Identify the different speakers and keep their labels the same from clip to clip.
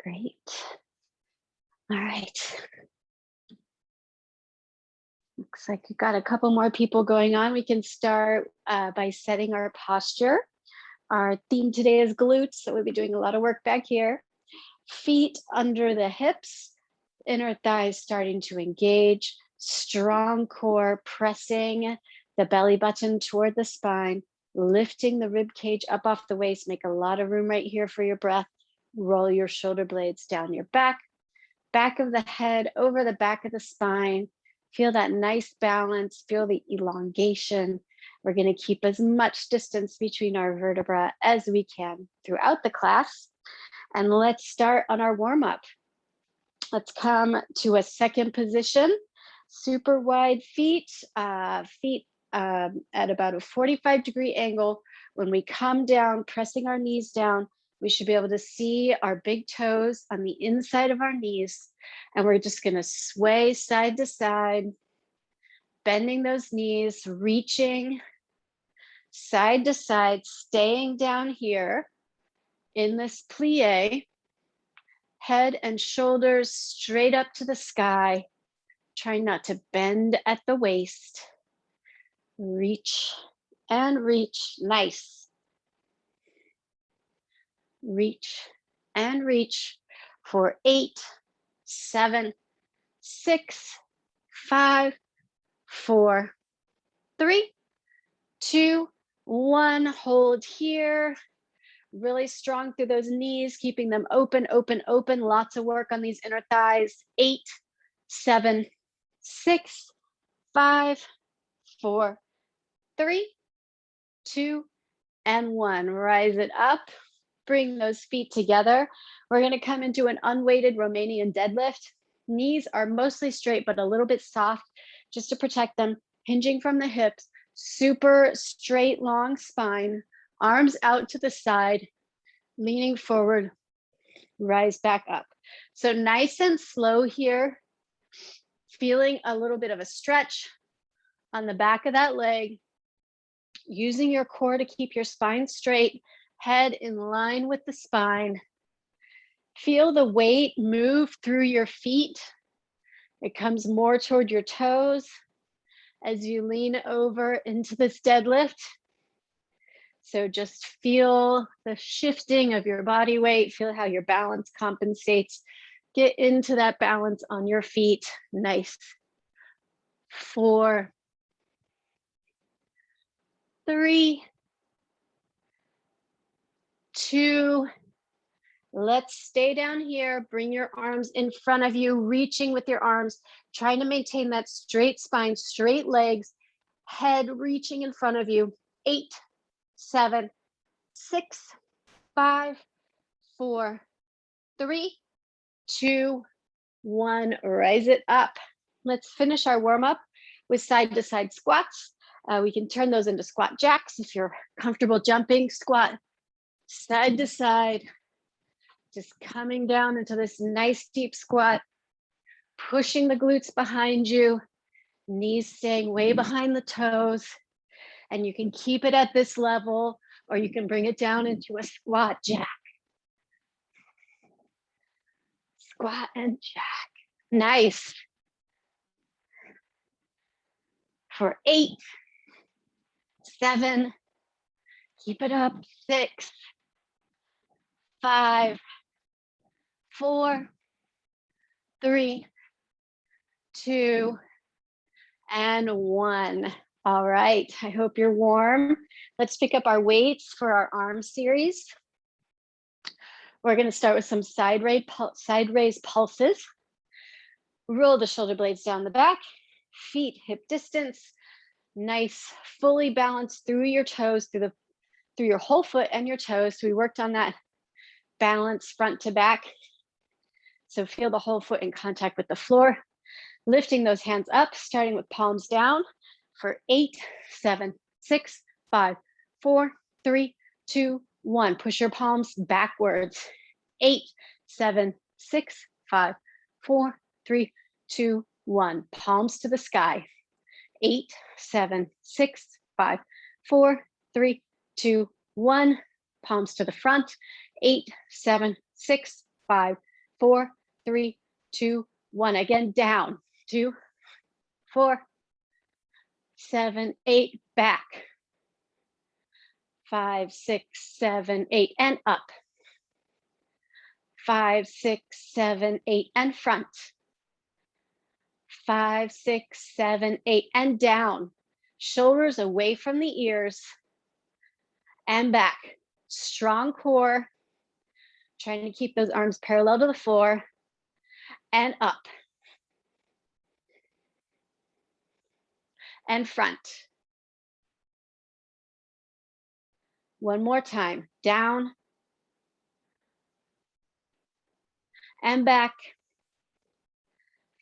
Speaker 1: Great. All right. Looks like we've got a couple more people going on. We can start by setting our posture. Our theme today is glutes, so we'll be doing a lot of work back here. Feet under the hips, inner thighs starting to engage, strong core, pressing the belly button toward the spine, lifting the rib cage up off the waist. Make a lot of room right here for your breath. Roll your shoulder blades down your back of the head, over the back of the spine. Feel that nice balance, feel the elongation. We're going to keep as much distance between our vertebra as we can throughout the class. And let's start on our warm-up. Let's come to a second position. Super wide feet, at about a 45-degree angle. When we come down, pressing our knees down, we should be able to see our big toes on the inside of our knees. And we're just going to sway side to side, bending those knees, reaching side to side, staying down here in this plie, head and shoulders straight up to the sky. Try not to bend at the waist. Reach and reach. Nice. Reach and reach for 8, 7, 6, 5, 4, 3, 2, 1. Hold here. Really strong through those knees, keeping them open, open, open. Lots of work on these inner thighs. 8, 7, 6, 5, 4, 3, 2, and 1. Rise it up. Bring those feet together. We're going to come into an unweighted Romanian deadlift. Knees are mostly straight, but a little bit soft just to protect them. Hinging from the hips, super straight, long spine, arms out to the side, leaning forward, rise back up. So nice and slow here. Feeling a little bit of a stretch on the back of that leg. Using your core to keep your spine straight. Head in line with the spine. Feel the weight move through your feet. It comes more toward your toes as you lean over into this deadlift. So just feel the shifting of your body weight. Feel how your balance compensates. Get into that balance on your feet. Nice. 4, 3, 2, let's stay down here. Bring your arms in front of you, reaching with your arms, trying to maintain that straight spine, straight legs, head reaching in front of you. 8, 7, 6, 5, 4, 3, 2, 1. Rise it up. Let's finish our warm-up with side-to-side squats. We can turn those into squat jacks if you're comfortable jumping. Squat side to side, just coming down into this nice deep squat, pushing the glutes behind you, knees staying way behind the toes. And you can keep it at this level, or you can bring it down into a squat jack. Squat and jack. Nice. For 8, 7, keep it up. 6, 5, 4, 3, 2, and 1. All right, I hope you're warm. Let's pick up our weights for our arm series. We're going to start with some side raise pulses. Roll the shoulder blades down the back, feet hip distance. Nice, fully balanced through your toes, through your whole foot and your toes. So we worked on that balance front to back. So feel the whole foot in contact with the floor. Lifting those hands up, starting with palms down for 8, 7, 6, 5, 4, 3, 2, 1. Push your palms backwards. 8, 7, 6, 5, 4, 3, 2, 1. Palms to the sky. 8, 7, 6, 5, 4, 3, 2, 1. Palms to the front. 8, 7, 6, 5, 4, 3, 2, 1. Again, down. 2, 4, 7, 8. Back. 5, 6, 7, 8. And up. 5, 6, 7, 8. And front. 5, 6, 7, 8. And down. Shoulders away from the ears. And back. Strong core. Trying to keep those arms parallel to the floor. And up. And front. One more time. Down. And back.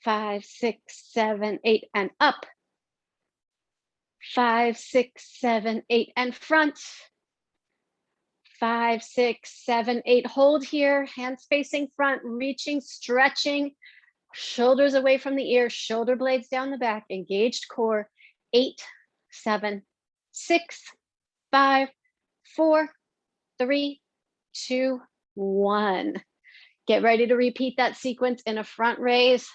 Speaker 1: 5, 6, 7, 8. And up. 5, 6, 7, 8. And front. 5, 6, 7, 8. Hold here. Hands facing front. Reaching, stretching. Shoulders away from the ear. Shoulder blades down the back. Engaged core. 8, 7, 6, 5, 4, 3, 2, 1. Get ready to repeat that sequence in a front raise.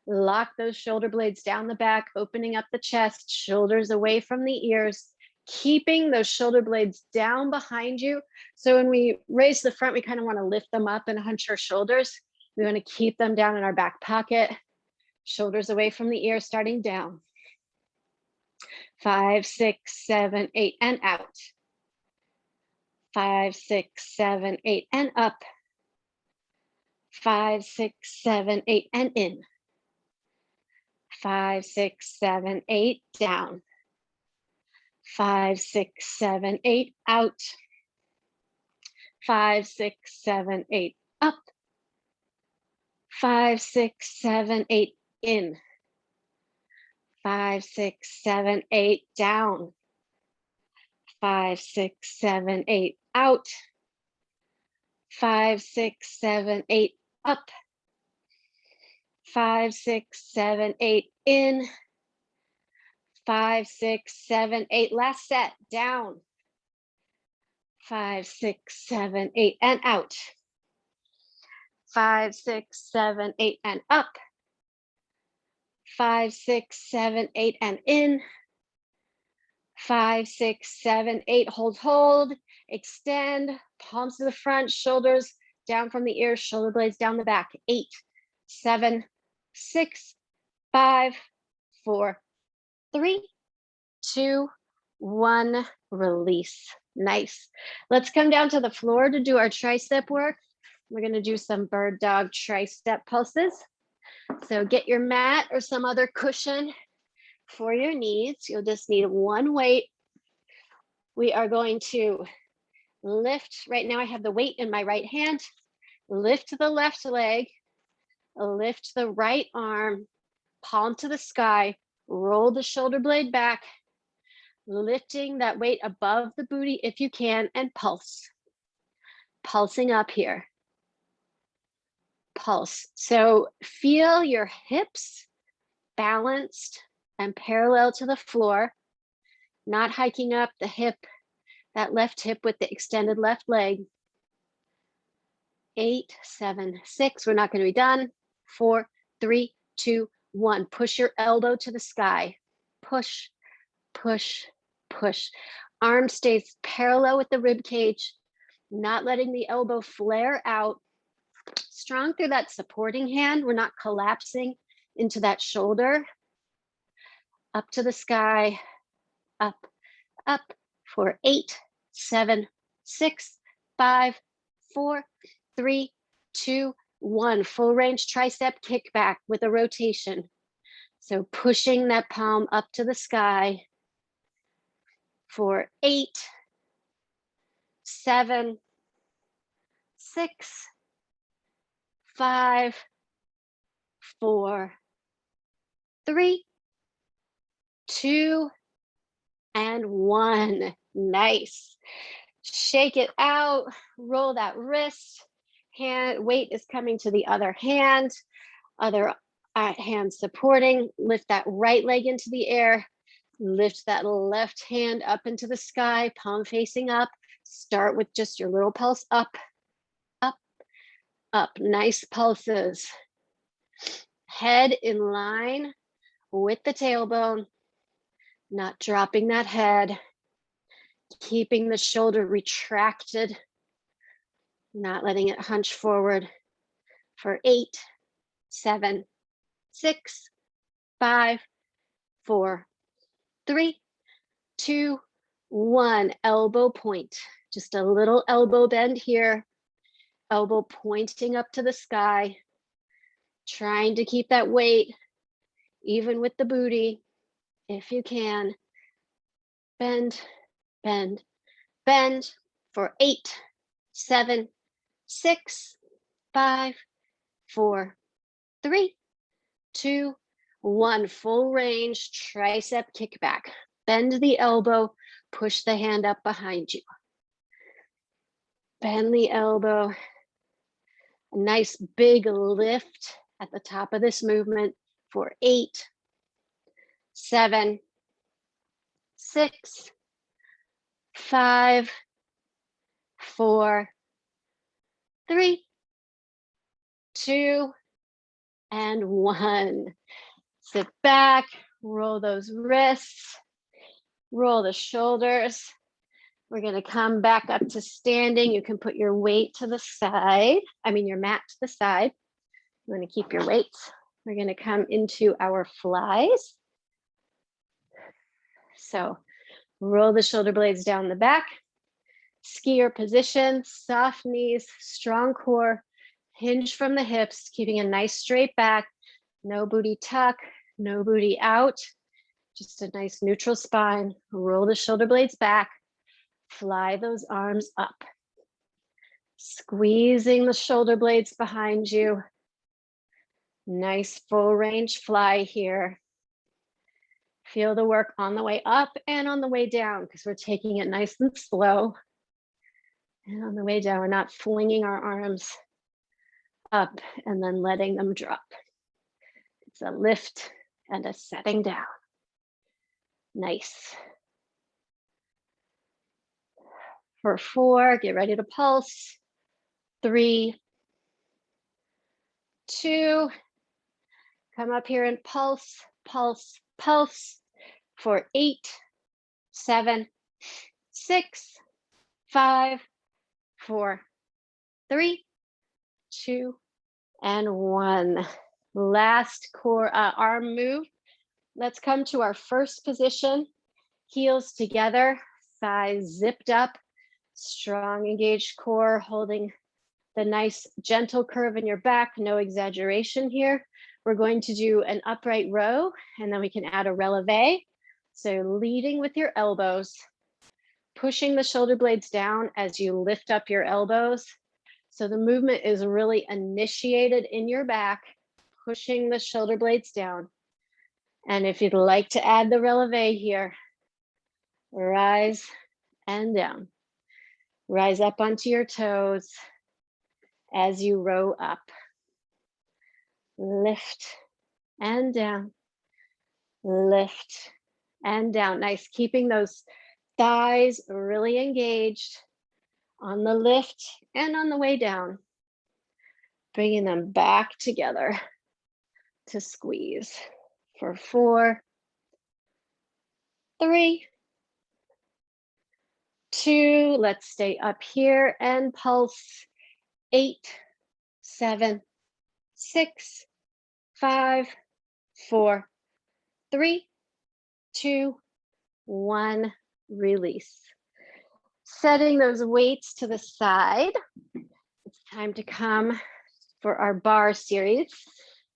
Speaker 1: Lock those shoulder blades down the back, opening up the chest, shoulders away from the ears, keeping those shoulder blades down behind you. So when we raise the front, we kind of want to lift them up and hunch our shoulders. We want to keep them down in our back pocket, shoulders away from the ear, starting down. 5, 6, 7, 8, and out. 5, 6, 7, 8, and up. 5, 6, 7, 8, and in. 5, 6, 7, 8, down. 5, 6, 7, 8, out. 5, 6, 7, 8, up. 5, 6, 7, 8, in. 5, 6, 7, 8, down. 5, 6, 7, 8, out. 5, 6, 7, 8, up. 5, 6, 7, 8, in. 5, 6, 7, 8. Last set, down. 5, 6, 7, 8, and out. 5, 6, 7, 8, and up. 5, 6, 7, 8, and in. 5, 6, 7, 8. Hold. Extend. Palms to the front, shoulders down from the ears, shoulder blades down the back. 8, 7, 6, 5, 4, 3, 2, 1. Release. Nice. Let's come down to the floor to do our tricep work. We're going to do some bird dog tricep pulses. So get your mat or some other cushion for your knees. You'll just need one weight. We are going to lift. Right now I have the weight in my right hand. Lift the left leg. Lift the right arm. Palm to the sky. Roll the shoulder blade back. Lifting that weight above the booty if you can, and pulse. Pulsing up here. Pulse. So feel your hips balanced and parallel to the floor, not hiking up the hip, that left hip with the extended left leg. 8, 7, 6. We're not going to be done. 4, 3, 2, 1. Push your elbow to the sky. Push, push, push. Arm stays parallel with the rib cage, not letting the elbow flare out. Strong through that supporting hand. We're not collapsing into that shoulder. Up to the sky. Up, up. For 8, 7, 6, 5, 4, 3, 2, 1. Full range tricep kickback with a rotation. So pushing that palm up to the sky for 8, 7, 6, 5, 4, 3, 2, and 1. Nice. Shake it out. Roll that wrist. Weight is coming to the other hand. Other hand supporting. Lift that right leg into the air. Lift that left hand up into the sky. Palm facing up. Start with just your little pulse up, up, up, nice pulses. Head in line with the tailbone, not dropping that head, keeping the shoulder retracted, not letting it hunch forward for 8, 7, 6, 5, 4, 3, 2, 1. Elbow point. Just a little elbow bend here. Elbow pointing up to the sky. Trying to keep that weight even with the booty, if you can. Bend, bend, bend for 8, 7, 6, 5, 4, 3, 2, 1. Full range tricep kickback. Bend the elbow, push the hand up behind you. Bend the elbow. A nice big lift at the top of this movement for 8, 7, 6, 5, 4, 3, 2, and 1. Sit back, roll those wrists, roll the shoulders. We're going to come back up to standing. You can put your weight to the side. Your mat to the side. You want to keep your weights. We're going to come into our flies. So roll the shoulder blades down the back. Skier position, soft knees, strong core, hinge from the hips, keeping a nice straight back. No booty tuck, no booty out. Just a nice neutral spine. Roll the shoulder blades back. Fly those arms up. Squeezing the shoulder blades behind you. Nice full range fly here. Feel the work on the way up and on the way down because we're taking it nice and slow. And on the way down, we're not flinging our arms up and then letting them drop. It's a lift and a setting down. Nice. For 4, get ready to pulse. 3, 2, come up here and pulse, pulse, pulse. For 8, 7, 6, 5, 4, 3, 2, and 1. Last core arm move. Let's come to our first position. Heels together, thighs zipped up, strong engaged core, holding the nice gentle curve in your back, no exaggeration here. We're going to do an upright row, and then we can add a releve. So leading with your elbows, pushing the shoulder blades down as you lift up your elbows. So the movement is really initiated in your back, pushing the shoulder blades down. And if you'd like to add the releve here, rise and down. Rise up onto your toes as you row up. Lift and down. Lift and down. Nice, keeping those thighs really engaged on the lift and on the way down. Bringing them back together to squeeze. For 4, 3, 2, let's stay up here and pulse. 8, 7, 6, 5, 4, 3, 2, 1, release. Setting those weights to the side. It's time to come for our bar series.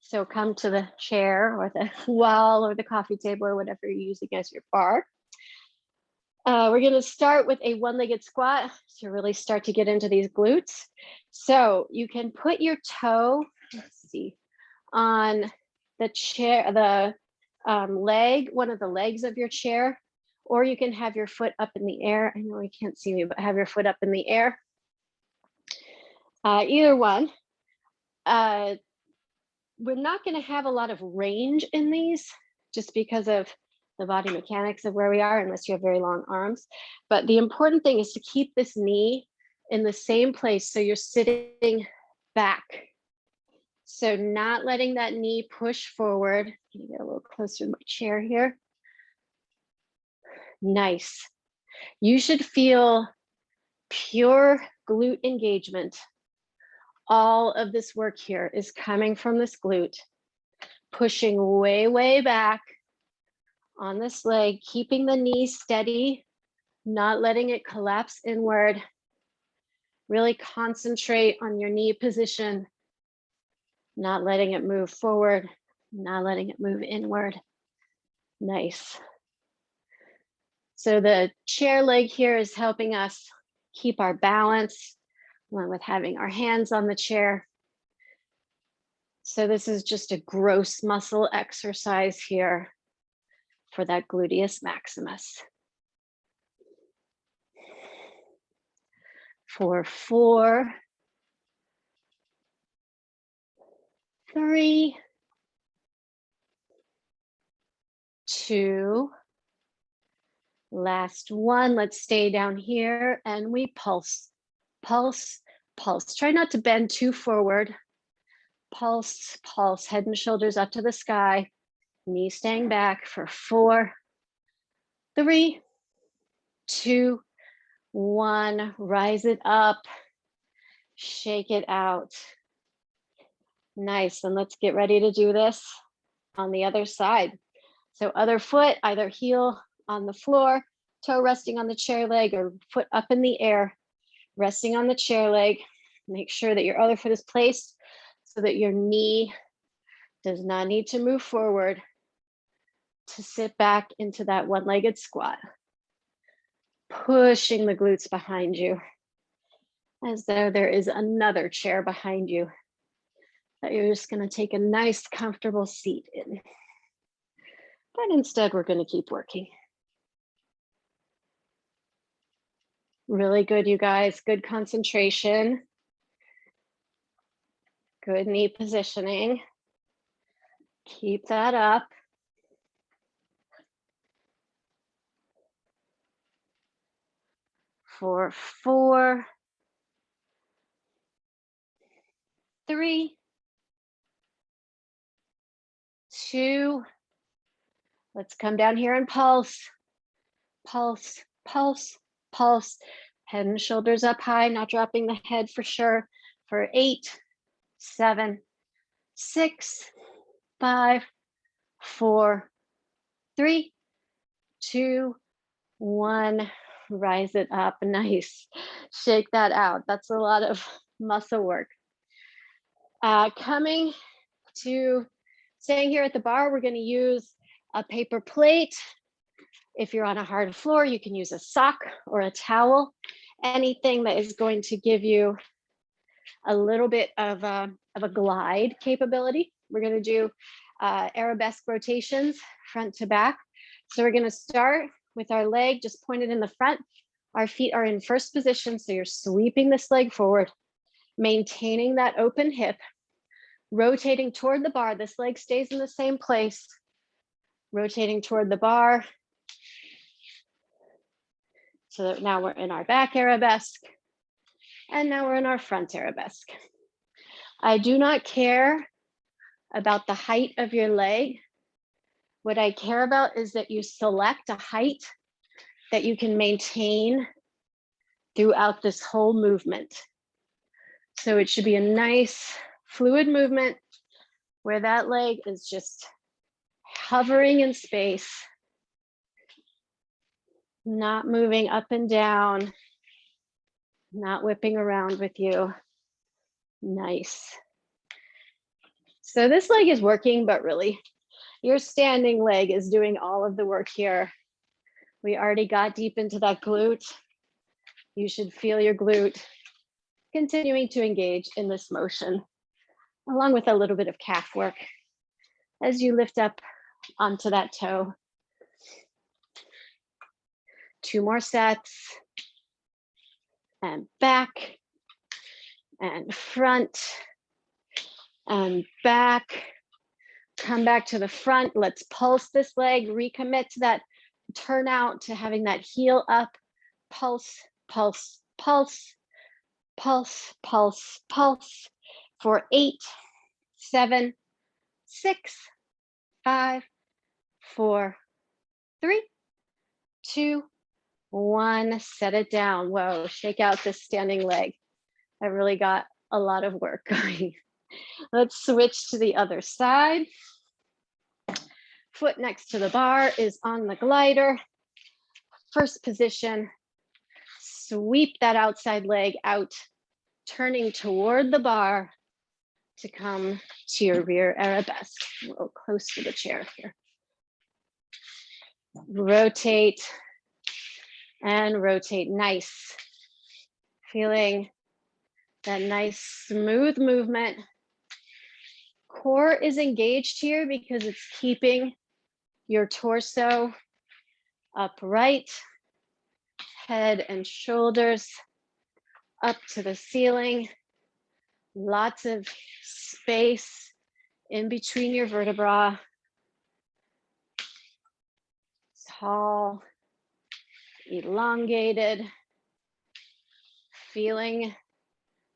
Speaker 1: So come to the chair or the wall or the coffee table or whatever you're using as your bar. We're going to start with a one-legged squat to really start to get into these glutes. So you can put your toe, let's see, on the chair, the leg, one of the legs of your chair, or you can have your foot up in the air. I know you can't see me, but have your foot up in the air. Either one. We're not going to have a lot of range in these just because of the body mechanics of where we are, unless you have very long arms. But the important thing is to keep this knee in the same place. So you're sitting back. So not letting that knee push forward. Can you get a little closer to my chair here? Nice. You should feel pure glute engagement. All of this work here is coming from this glute, pushing way, way back on this leg, keeping the knee steady, not letting it collapse inward. Really concentrate on your knee position, not letting it move forward, not letting it move inward. Nice. So the chair leg here is helping us keep our balance along with having our hands on the chair. So this is just a gross muscle exercise here for that gluteus maximus. For 4, 3, 2, last one. Let's stay down here and we pulse, pulse, pulse. Try not to bend too forward. Pulse, pulse, head and shoulders up to the sky. Knee staying back for 4, 3, 2, 1. Rise it up, shake it out. Nice, and let's get ready to do this on the other side. So other foot, either heel on the floor, toe resting on the chair leg, or foot up in the air, resting on the chair leg. Make sure that your other foot is placed so that your knee does not need to move forward to sit back into that one-legged squat. Pushing the glutes behind you as though there is another chair behind you that you're just going to take a nice, comfortable seat in. But instead, we're going to keep working. Really good, you guys. Good concentration. Good knee positioning. Keep that up. For 4, 3, 2. Let's come down here and pulse. Pulse, pulse, pulse. Head and shoulders up high, not dropping the head for sure. For 8, 7, 6, 5, 4, 3, 2, 1. Rise it up. Nice. Shake that out. That's a lot of muscle work. Coming to staying here at the bar, we're going to use a paper plate. If you're on a hard floor, you can use a sock or a towel, anything that is going to give you a little bit of a glide capability. We're going to do Arabesque rotations front to back. So we're going to start with our leg just pointed in the front. Our feet are in first position, so you're sweeping this leg forward, maintaining that open hip, rotating toward the bar. This leg stays in the same place, rotating toward the bar. So that now we're in our back Arabesque, and now we're in our front Arabesque. I do not care about the height of your leg. What I care about is that you select a height that you can maintain throughout this whole movement. So it should be a nice fluid movement where that leg is just hovering in space, not moving up and down, not whipping around with you. Nice. So this leg is working, but really your standing leg is doing all of the work here. We already got deep into that glute. You should feel your glute continuing to engage in this motion, along with a little bit of calf work as you lift up onto that toe. 2 more sets. And back, and front, and back. Come back to the front. Let's pulse this leg, recommit to that turnout, to having that heel up. Pulse, pulse, pulse, pulse, pulse, pulse. for 8, 7, 6, 5, 4, 3, 2, 1. Set it down. Whoa, shake out this standing leg. I really got a lot of work going. Let's switch to the other side. Foot next to the bar is on the glider. First position, sweep that outside leg out, turning toward the bar to come to your rear arabesque. A little close to the chair here. Rotate and rotate. Nice. Feeling that nice smooth movement. Core is engaged here because it's keeping your torso upright, head and shoulders up to the ceiling. Lots of space in between your vertebrae. Tall, elongated, feeling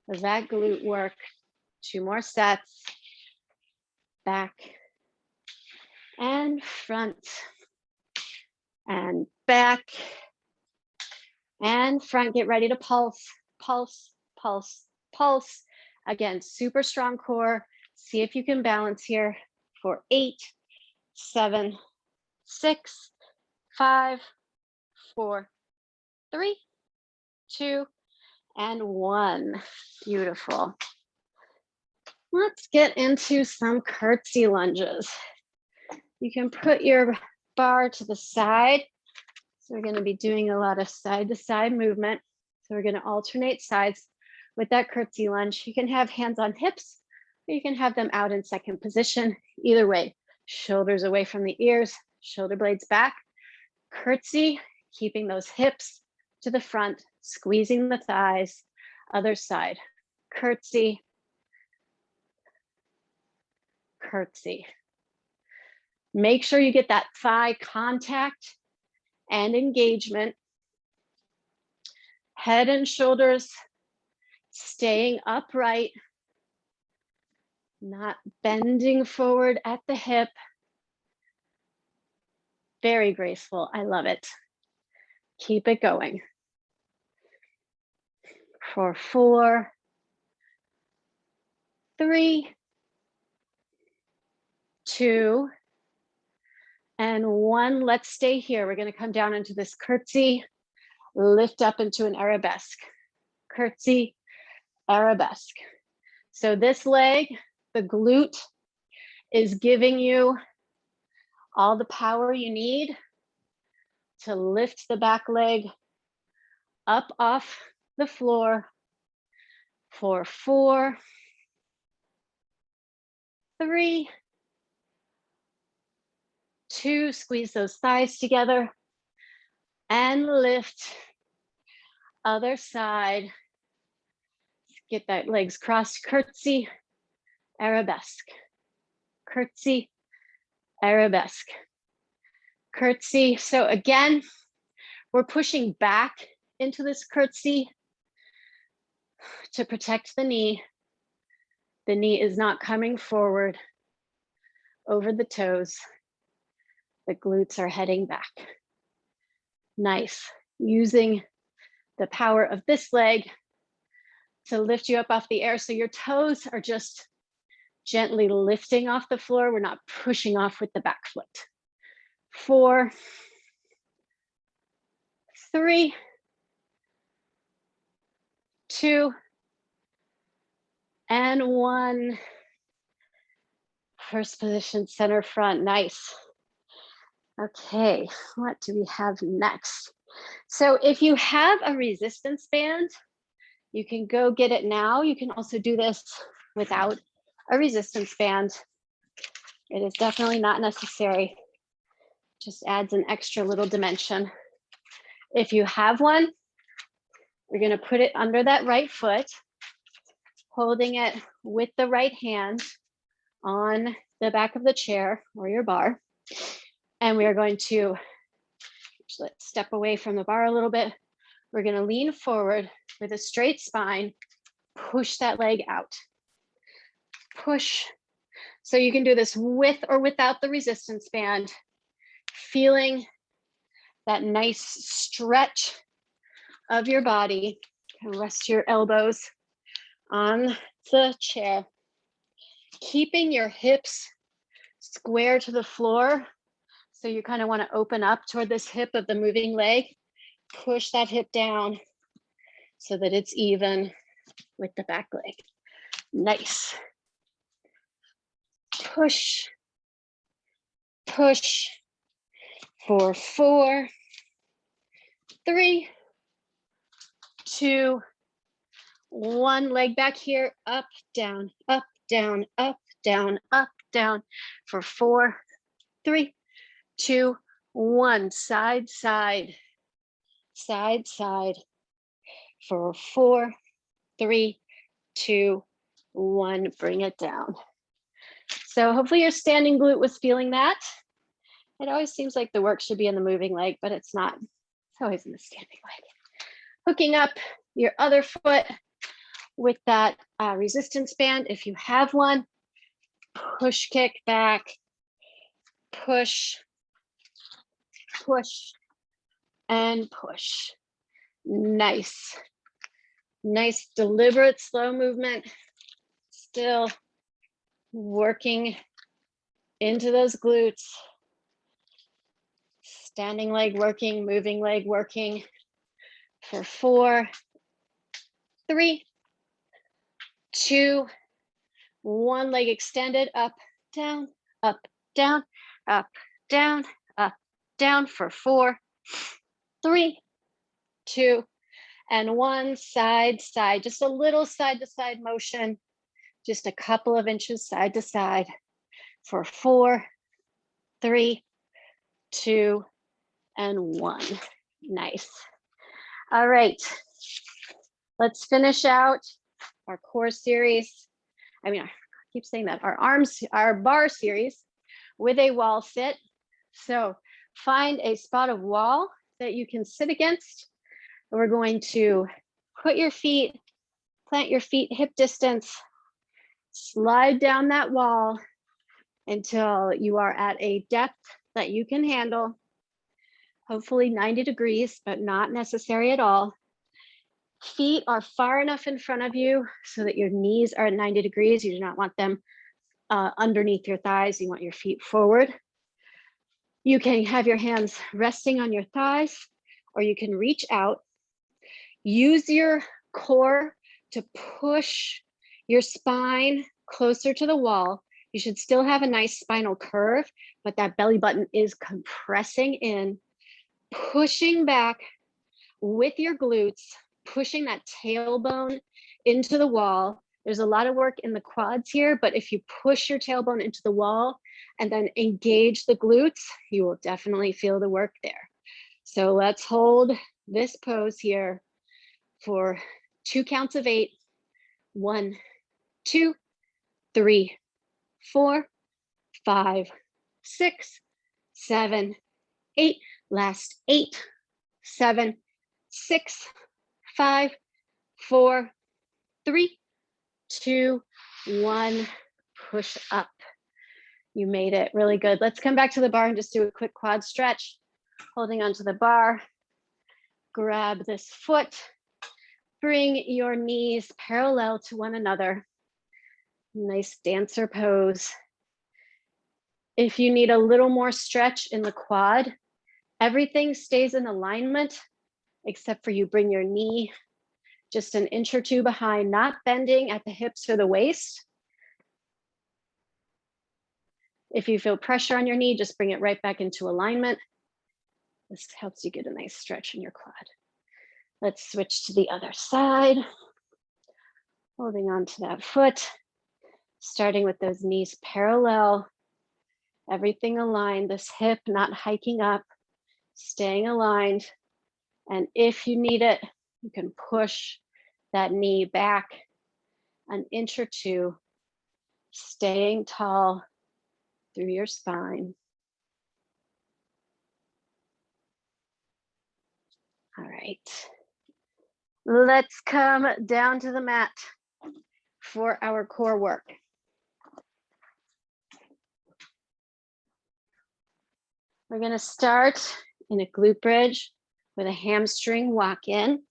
Speaker 1: that glute work. 2 more sets. Back and front and back and front. Get ready to pulse, pulse, pulse, pulse. Again, super strong core. See if you can balance here for 8, 7, 6, 5, 4, 3, 2, and 1. Beautiful. Let's get into some curtsy lunges. You can put your bar to the side. So we're going to be doing a lot of side to side movement. So we're going to alternate sides with that curtsy lunge. You can have hands on hips, or you can have them out in second position. Either way, shoulders away from the ears, shoulder blades back. Curtsy, keeping those hips to the front, squeezing the thighs. Other side, curtsy, curtsy. Make sure you get that thigh contact and engagement. Head and shoulders staying upright, not bending forward at the hip. Very graceful. I love it. Keep it going. For 4, 3, 2, and 1. Let's stay here. We're going to come down into this curtsy, lift up into an arabesque. Curtsy, arabesque. So this leg, the glute, is giving you all the power you need to lift the back leg up off the floor for 4, 3, 2, squeeze those thighs together and lift. Other side. Get that legs crossed. Curtsy, arabesque. Curtsy, arabesque. Curtsy. So again, we're pushing back into this curtsy to protect the knee. The knee is not coming forward over the toes. The glutes are heading back. Nice. Using the power of this leg to lift you up off the air. So your toes are just gently lifting off the floor. We're not pushing off with the back foot. 4, 3, 2, and 1. First position, center front. Nice. Okay, what do we have next? So if you have a resistance band, you can go get it now. You can also do this without a resistance band. It is definitely not necessary. Just adds an extra little dimension. If you have one, you're going to put it under that right foot, holding it with the right hand on the back of the chair or your bar. And we are going to, let's step away from the bar a little bit. We're going to lean forward with a straight spine, push that leg out. push. So you can do this with or without the resistance band, feeling that nice stretch of your body. Rest your elbows on the chair, keeping your hips square to the floor. So you kind of want to open up toward this hip of the moving leg. Push that hip down so that it's even with the back leg. Nice. Push, push for 4, 3, 2, 1. Leg back here, up, down, up, down, up, down, up, down for 4, 3, 2, 1. Side, side, side, side for 4, 3, 2, 1. Bring it down. So hopefully your standing glute was feeling that. It always seems like the work should be in the moving leg, but it's not. It's always in the standing leg. Hooking up your other foot with that resistance band, if you have one. Push, kick back, push, push, and push. Nice. Nice, deliberate, slow movement. Still working into those glutes. Standing leg working, moving leg working for 4, 3, 2, 1. Leg extended, up, down, up, down, up, down, up, down for 4, 3, 2, and 1. Side, side, just a little side to side motion, just a couple of inches side to side for 4, 3, 2, and 1. Nice. All right, let's finish out our core series. I keep saying that, our bar series with a wall sit. So find a spot of wall that you can sit against. We're going to put your feet, plant your feet hip distance, slide down that wall until you are at a depth that you can handle. Hopefully 90 degrees, but not necessary at all. Feet are far enough in front of you so that your knees are at 90 degrees. You do not want them underneath your thighs. You want your feet forward. You can have your hands resting on your thighs, or you can reach out. Use your core to push your spine closer to the wall. You should still have a nice spinal curve, but that belly button is compressing in, pushing back with your glutes, pushing that tailbone into the wall. There's a lot of work in the quads here, but if you push your tailbone into the wall and then engage the glutes, you will definitely feel the work there. So let's hold this pose here for 2 counts of 8. 1, 2, 3, 4, 5, 6, 7, 8. Last 8, 7, 6, 5, 4, 3, 2, 1. Push up. You made it really good. Let's come back to the bar and just do a quick quad stretch. Holding onto the bar. Grab this foot. Bring your knees parallel to one another. Nice dancer pose. If you need a little more stretch in the quad, everything stays in alignment except for you bring your knee just an inch or 2 behind, not bending at the hips or the waist. If you feel pressure on your knee, just bring it right back into alignment. This helps you get a nice stretch in your quad. Let's switch to the other side. Holding on to that foot, starting with those knees parallel, everything aligned, this hip not hiking up, staying aligned. And if you need it, you can push that knee back an inch or 2, staying tall through your spine. All right, let's come down to the mat for our core work. We're going to start in a glute bridge with a hamstring walk in.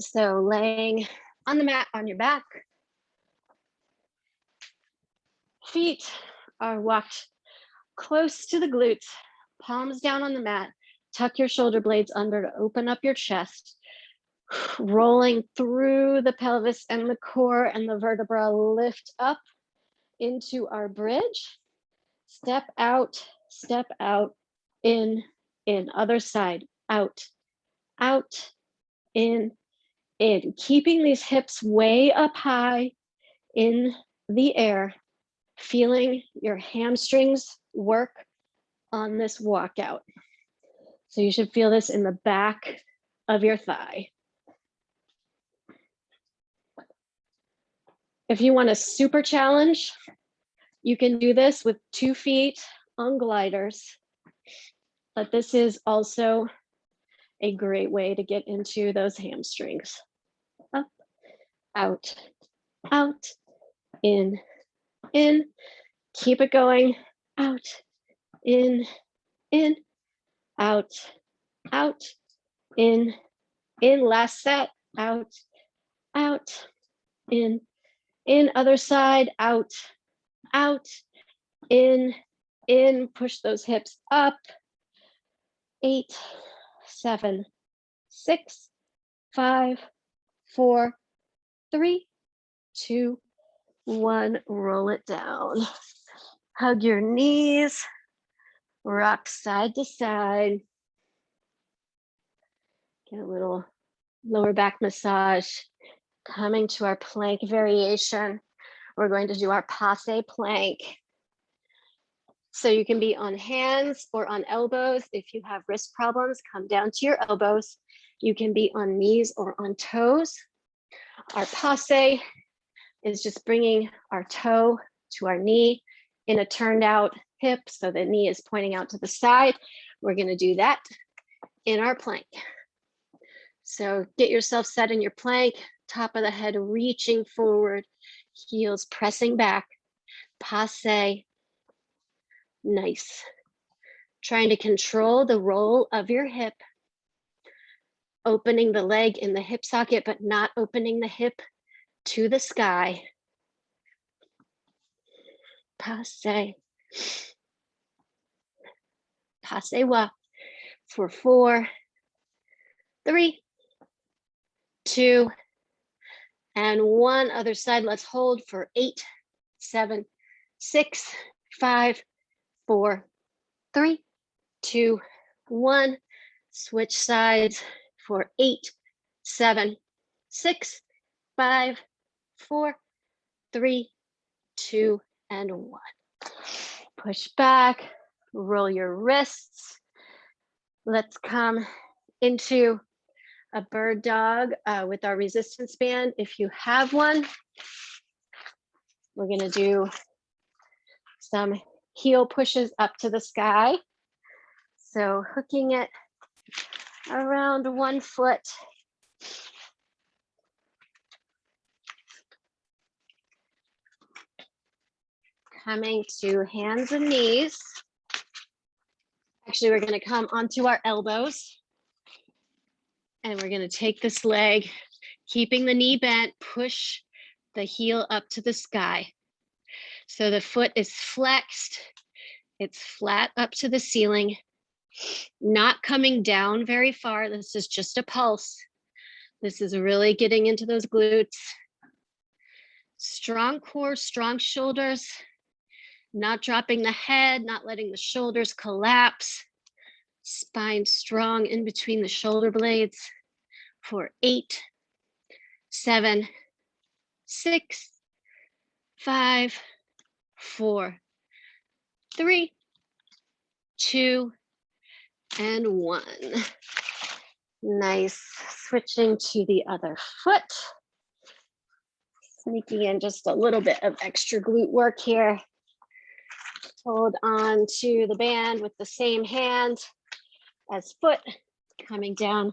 Speaker 1: So laying on the mat on your back. Feet are walked close to the glutes, palms down on the mat. Tuck your shoulder blades under to open up your chest. Rolling through the pelvis and the core and the vertebra, lift up into our bridge. Step out, in, other side, out, in. Keeping these hips way up high in the air, feeling your hamstrings work on this walkout. So you should feel this in the back of your thigh. If you want a super challenge, you can do this with 2 feet on gliders, but this is also a great way to get into those hamstrings. Up, out, in, keep it going, out, in, out, in, last set, out, in, other side, out, in, push those hips up, 8, 7, 6, 5, 4, 3, 2, 1, roll it down. Hug your knees, rock side to side. Get a little lower back massage. Coming to our plank variation. We're going to do our Passe Plank. So you can be on hands or on elbows. If you have wrist problems, come down to your elbows. You can be on knees or on toes. Our passe is just bringing our toe to our knee in a turned out hip, so the knee is pointing out to the side. We're going to do that in our plank. So get yourself set in your plank, top of the head reaching forward, heels pressing back, passe. Nice. Trying to control the roll of your hip, opening the leg in the hip socket, but not opening the hip to the sky. Passe. Passe-wa for 4, 3, 2, and 1. Other side, let's hold for 8, 7, 6, 5, 4, 3, 2, 1. Switch sides for 8, 7, 6, 5, 4, 3, 2, and 1. Push back, roll your wrists. Let's come into a bird dog with our resistance band. If you have one, we're going to do some heel pushes up to the sky. So hooking it around 1 foot. Coming to hands and knees. Actually, we're going to come onto our elbows. And we're going to take this leg, keeping the knee bent, push the heel up to the sky. So the foot is flexed. It's flat up to the ceiling, not coming down very far. This is just a pulse. This is really getting into those glutes. Strong core, strong shoulders, not dropping the head, not letting the shoulders collapse. Spine strong in between the shoulder blades for 8, 7, 6, 5, 4, 3, 2, and 1. Nice. Switching to the other foot. Sneaking in just a little bit of extra glute work here. Hold on to the band with the same hand as foot, coming down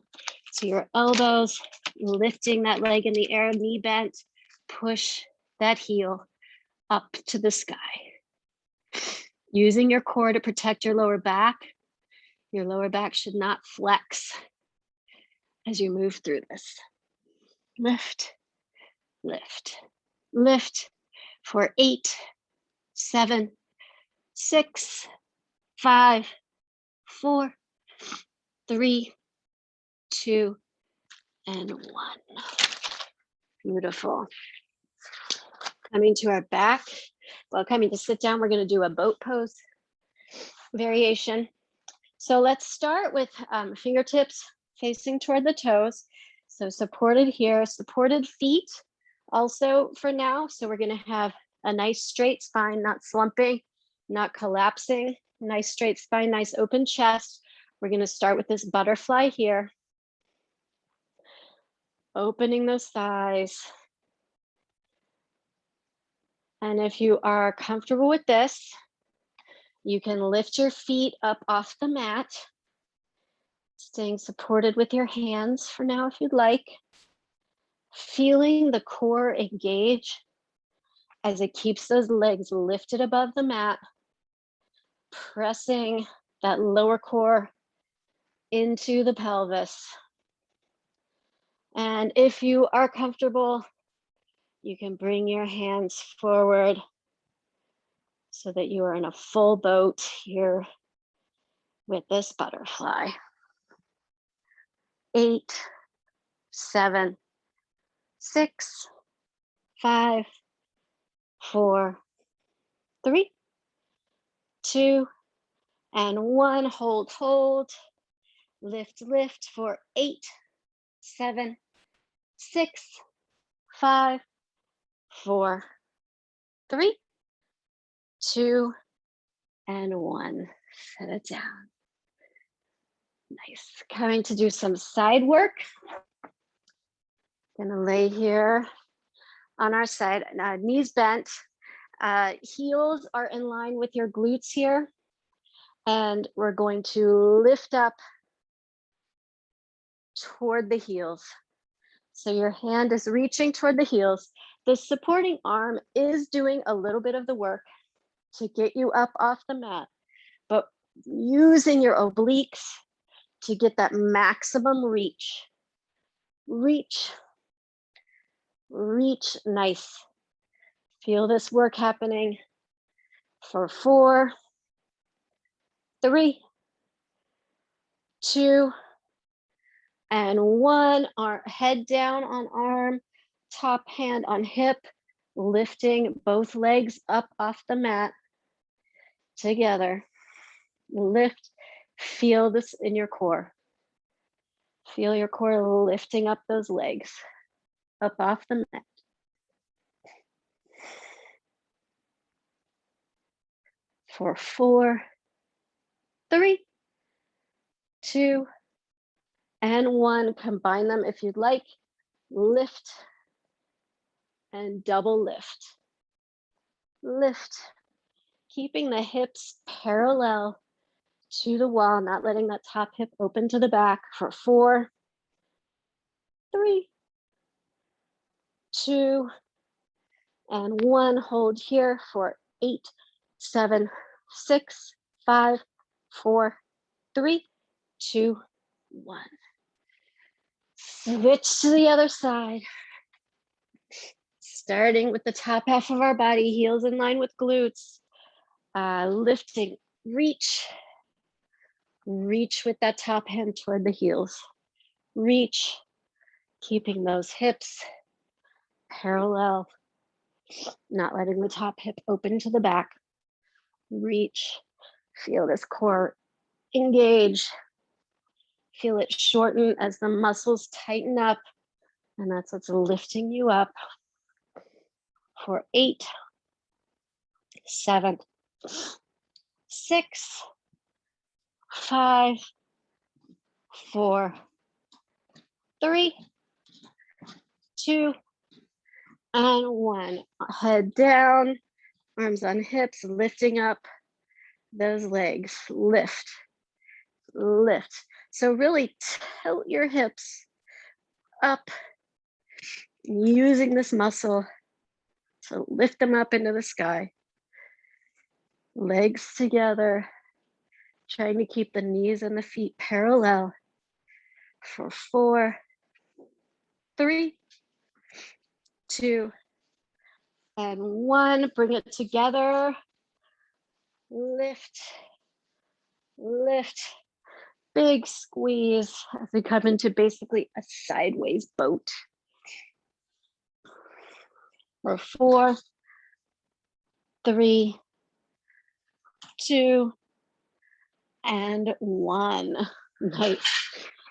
Speaker 1: to your elbows, lifting that leg in the air, knee bent, push that heel up to the sky. Using your core to protect your lower back. Your lower back should not flex as you move through this. Lift, lift, lift for 8, 7, 6, 5, 4, 3, 2, and 1. Beautiful. Coming to our back. Well, coming to sit down, we're going to do a boat pose variation. So let's start with fingertips facing toward the toes. So supported here, supported feet also for now. So we're going to have a nice straight spine, not slumping, not collapsing. Nice straight spine, nice open chest. We're going to start with this butterfly here. Opening those thighs. And if you are comfortable with this, you can lift your feet up off the mat, staying supported with your hands for now if you'd like. Feeling the core engage as it keeps those legs lifted above the mat, pressing that lower core into the pelvis. And if you are comfortable, you can bring your hands forward so that you are in a full boat here with this butterfly. 8, 7, 6, 5, 4, 3, 2, and 1. Hold, hold. Lift, lift for 8, 7, 6, 5, 4, 3, 2, and 1. Set it down. Nice. Coming to do some side work. Gonna lay here on our side, knees bent. Heels are in line with your glutes here. And we're going to lift up toward the heels. So your hand is reaching toward the heels. The supporting arm is doing a little bit of the work to get you up off the mat, but using your obliques to get that maximum reach. Reach, reach, nice. Feel this work happening for 4, 3, 2, and 1. Our head down on arm, top hand on hip, lifting both legs up off the mat together. Lift, feel this in your core. Feel your core lifting up those legs up off the mat. For 4, 3, 2, and 1. Combine them if you'd like. Lift and double lift. Lift, keeping the hips parallel to the wall, not letting that top hip open to the back for 4, 3, 2, and 1. Hold here for 8, 7, 6, 5, 4, 3, 2, 1. Switch to the other side. Starting with the top half of our body, heels in line with glutes. Lifting, reach. Reach with that top hand toward the heels. Reach, keeping those hips parallel, not letting the top hip open to the back. Reach, feel this core engage. Feel it shorten as the muscles tighten up, and that's what's lifting you up for 8, 7, 6, 5, 4, 3, 2, and 1. Head down, arms on hips, lifting up those legs. Lift, lift. So really tilt your hips up, using this muscle to lift them up into the sky. Legs together, trying to keep the knees and the feet parallel for 4, 3, 2, and 1. Bring it together. Lift, lift, big squeeze as we come into basically a sideways boat. For 4, 3, 2, and 1. Nice.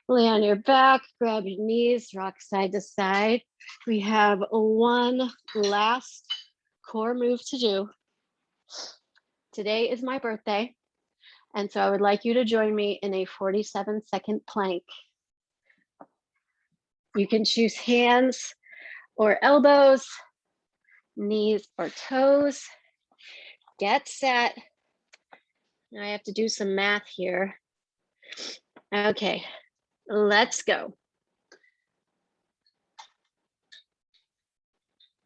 Speaker 1: Lay on your back, grab your knees, rock side to side. We have one last core move to do. Today is my birthday, and so I would like you to join me in a 47-second plank. You can choose hands or elbows, knees or toes. Get set. Now I have to do some math here. Okay, let's go.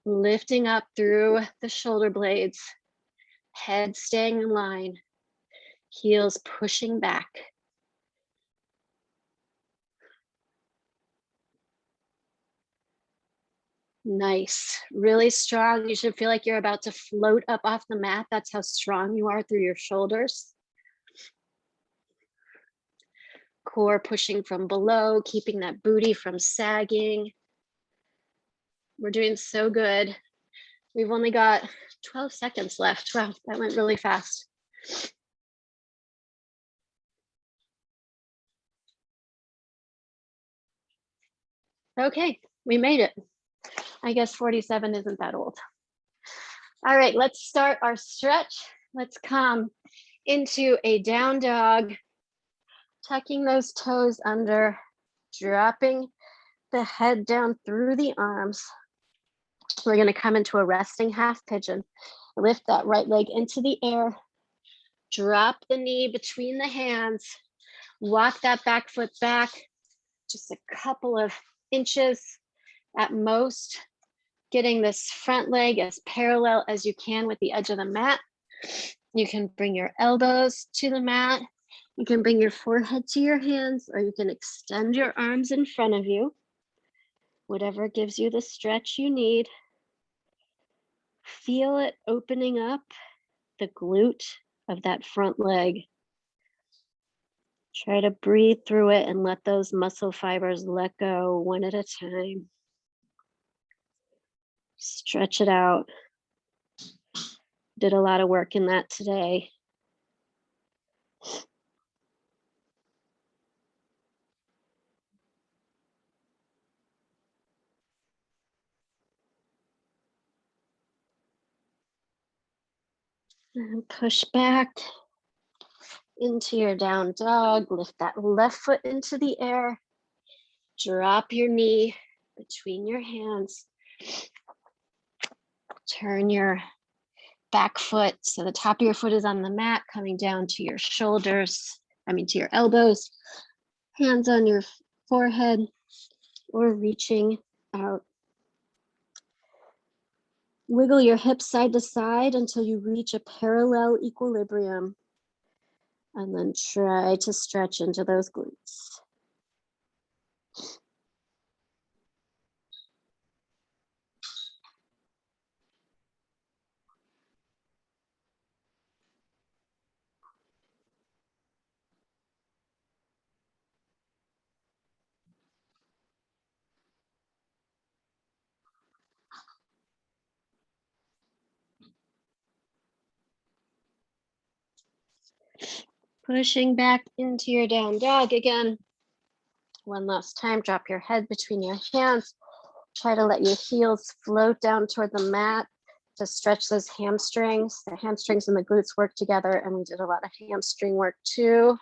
Speaker 1: Lifting up through the shoulder blades, head staying in line, heels pushing back. Nice, really strong. You should feel like you're about to float up off the mat. That's how strong you are through your shoulders. Core pushing from below, keeping that booty from sagging. We're doing so good. We've only got 12 seconds left. Wow, that went really fast. Okay, we made it. I guess 47 isn't that old. All right, let's start our stretch. Let's come into a down dog, tucking those toes under, dropping the head down through the arms. We're going to come into a resting half pigeon. Lift that right leg into the air. Drop the knee between the hands. Walk that back foot back just a couple of inches at most. Getting this front leg as parallel as you can with the edge of the mat. You can bring your elbows to the mat. You can bring your forehead to your hands, or you can extend your arms in front of you. Whatever gives you the stretch you need. Feel it opening up the glute of that front leg. Try to breathe through it and let those muscle fibers let go one at a time. Stretch it out. Did a lot of work in that today. And push back into your down dog. Lift that left foot into the air. Drop your knee between your hands. Turn your back foot so the top of your foot is on the mat, coming down to your shoulders, to your elbows. Hands on your forehead or reaching out. Wiggle your hips side to side until you reach a parallel equilibrium. And then try to stretch into those glutes. Pushing back into your down dog again. One last time, drop your head between your hands. Try to let your heels float down toward the mat to stretch those hamstrings. The hamstrings and the glutes work together, and we did a lot of hamstring work too.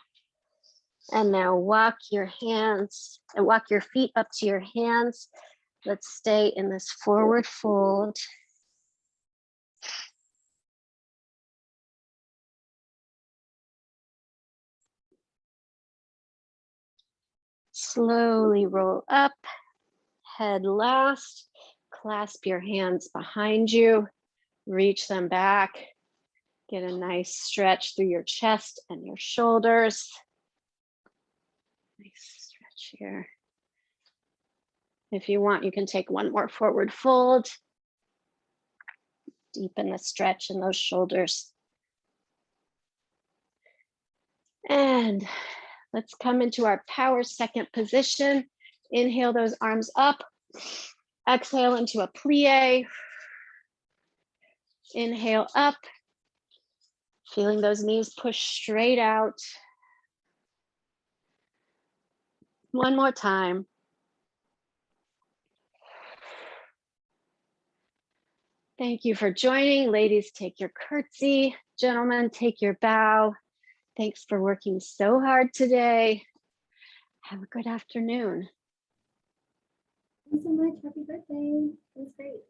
Speaker 1: And now walk your hands and walk your feet up to your hands. Let's stay in this forward fold. Slowly roll up, head last, clasp your hands behind you, reach them back, Get a nice stretch through your chest and your shoulders. Nice stretch here. If you want, you can take one more forward fold. Deepen the stretch in those shoulders. And let's come into our power second position. Inhale those arms up. Exhale into a plie. Inhale up. Feeling those knees push straight out. One more time. Thank you for joining. Ladies, take your curtsy. Gentlemen, take your bow. Thanks for working so hard today. Have a good afternoon.
Speaker 2: Thanks so much. Happy birthday. It was great.